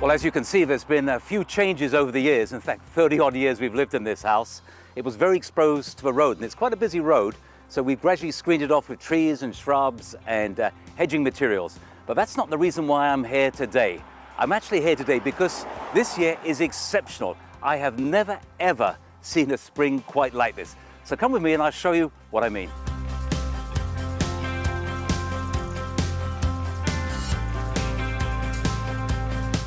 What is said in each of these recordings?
Well, as you can see, there's been a few changes over the years. In fact, 30 odd years we've lived in this house. It was very exposed to the road, and it's quite a busy road, so we've gradually screened it off with trees and shrubs and hedging materials. But that's not the reason why I'm here today. I'm actually here today because this year is exceptional. I have never, ever seen a spring quite like this. So come with me and I'll show you what I mean.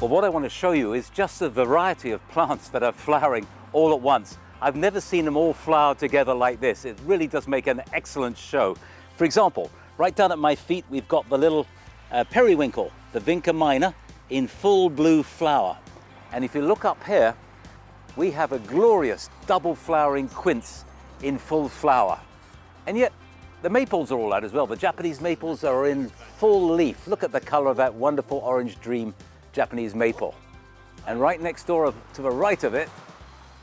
Well, what I want to show you is just the variety of plants that are flowering all at once. I've never seen them all flower together like this. It really does make an excellent show. For example, right down at my feet, we've got the little periwinkle, the Vinca minor, in full blue flower. And if you look up here, we have a glorious double flowering quince in full flower. And yet, the maples are all out as well. The Japanese maples are in full leaf. Look at the color of that wonderful orange dream Japanese maple. And right next door to the right of it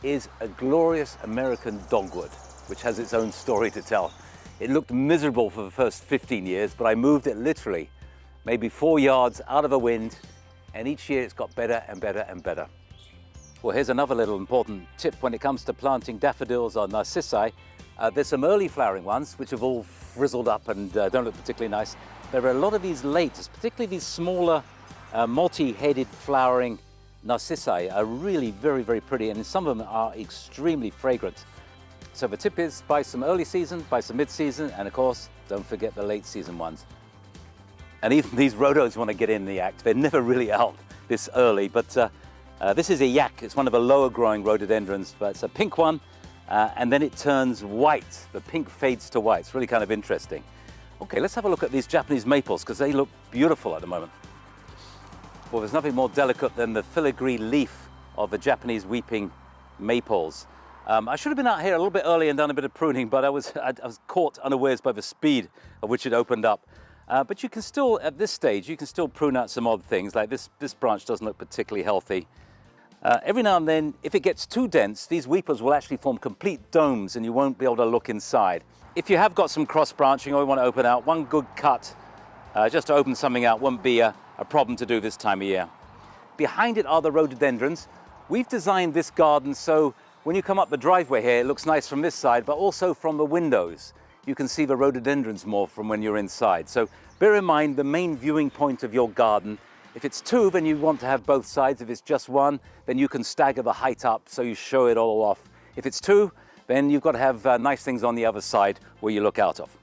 is a glorious American dogwood, which has its own story to tell. It looked miserable for the first 15 years, but I moved it literally maybe 4 yards out of the wind, and each year it's got better and better and better. Well, here's another little important tip when it comes to planting daffodils or narcissi. There's some early flowering ones which have all frizzled up and don't look particularly nice. There are a lot of these late, particularly these smaller multi-headed flowering narcissi are really very, very pretty, and some of them are extremely fragrant. So the tip is buy some early season, buy some mid-season, and of course, don't forget the late season ones. And even these rhodos want to get in the act. They're never really out this early, but this is a yak. It's one of the lower growing rhododendrons, but it's a pink one, and then it turns white. The pink fades to white. It's really kind of interesting. Okay, let's have a look at these Japanese maples because they look beautiful at the moment. Well, there's nothing more delicate than the filigree leaf of the Japanese weeping maples. I should have been out here a little bit early and done a bit of pruning, but I was caught unawares by the speed at which it opened up. But you can still, at this stage, you can still prune out some odd things, like this branch doesn't look particularly healthy. Every now and then, if it gets too dense, these weepers will actually form complete domes and you won't be able to look inside. If you have got some cross branching or you want to open out, one good cut just to open something out won't be a problem to do this time of year. Behind it are the rhododendrons. We've designed this garden so when you come up the driveway here, it looks nice from this side, but also from the windows. You can see the rhododendrons more from when you're inside. So bear in mind the main viewing point of your garden. If it's two, then you want to have both sides. If it's just one, then you can stagger the height up so you show it all off. If it's two, then you've got to have nice things on the other side where you look out of.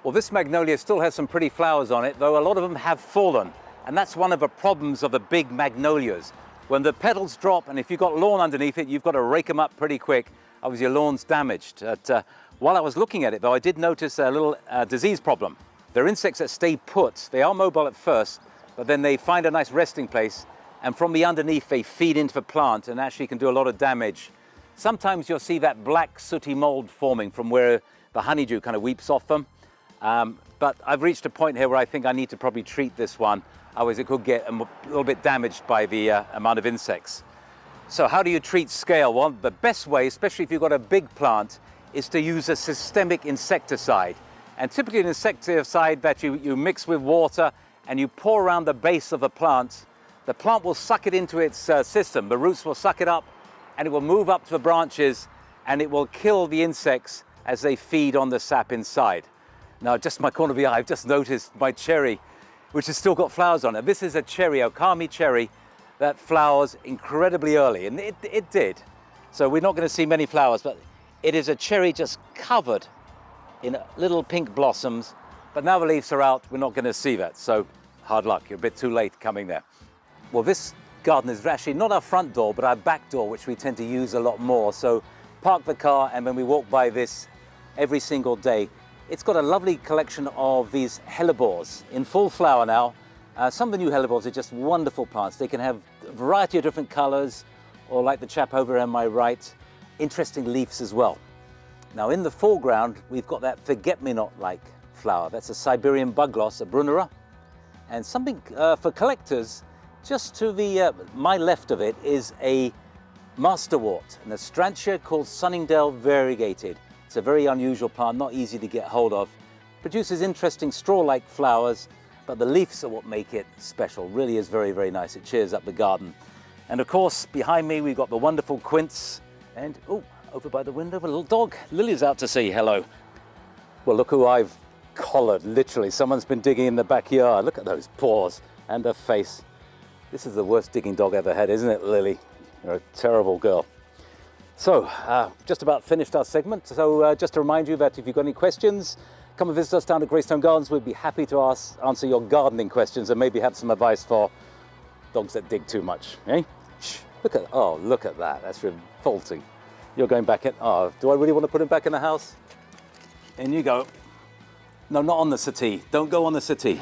Well, this magnolia still has some pretty flowers on it, though a lot of them have fallen. And that's one of the problems of the big magnolias. When the petals drop, and if you've got lawn underneath it, you've got to rake them up pretty quick, otherwise your lawn's damaged. While I was looking at it, though, I did notice a little disease problem. They're insects that stay put. They are mobile at first, but then they find a nice resting place, and from the underneath, they feed into the plant and actually can do a lot of damage. Sometimes you'll see that black sooty mold forming from where the honeydew kind of weeps off them. But I've reached a point here where I think I need to probably treat this one, otherwise it could get a little bit damaged by the amount of insects. So how do you treat scale? Well, the best way, especially if you've got a big plant, is to use a systemic insecticide. And typically an insecticide that you mix with water and you pour around the base of the plant will suck it into its system. The roots will suck it up and it will move up to the branches and it will kill the insects as they feed on the sap inside. Now, just my corner of the eye, I've just noticed my cherry, which has still got flowers on it. This is a cherry, Okami cherry, that flowers incredibly early, and it did. So we're not going to see many flowers, but it is a cherry just covered in little pink blossoms. But now the leaves are out, we're not going to see that. So hard luck, you're a bit too late coming there. Well, this garden is actually not our front door, but our back door, which we tend to use a lot more. So park the car, and when we walk by this every single day, it's got a lovely collection of these hellebores in full flower now. Some of the new hellebores are just wonderful plants. They can have a variety of different colors, or like the chap over on my right, interesting leaves as well. Now in the foreground, we've got that forget-me-not-like flower. That's a Siberian bugloss, a Brunera. And something for collectors, just to the my left of it is a masterwort, an astrantia called Sunningdale variegated. It's a very unusual plant, not easy to get hold of. Produces interesting straw-like flowers, but the leaves are what make it special. Really is very, very nice. It cheers up the garden. And of course, behind me, we've got the wonderful quince. And, oh, over by the window, a little dog. Lily's out to say hello. Well, look who I've collared, literally. Someone's been digging in the backyard. Look at those paws and her face. This is the worst digging dog I've ever had, isn't it, Lily? You're a terrible girl. So, just about finished our segment. So just to remind you that if you've got any questions, come and visit us down at Greystone Gardens. We'd be happy to answer your gardening questions and maybe have some advice for dogs that dig too much. Eh? Shh, look at that. That's revolting. You're going back in. Oh, do I really want to put him back in the house? In you go. No, not on the settee. Don't go on the settee.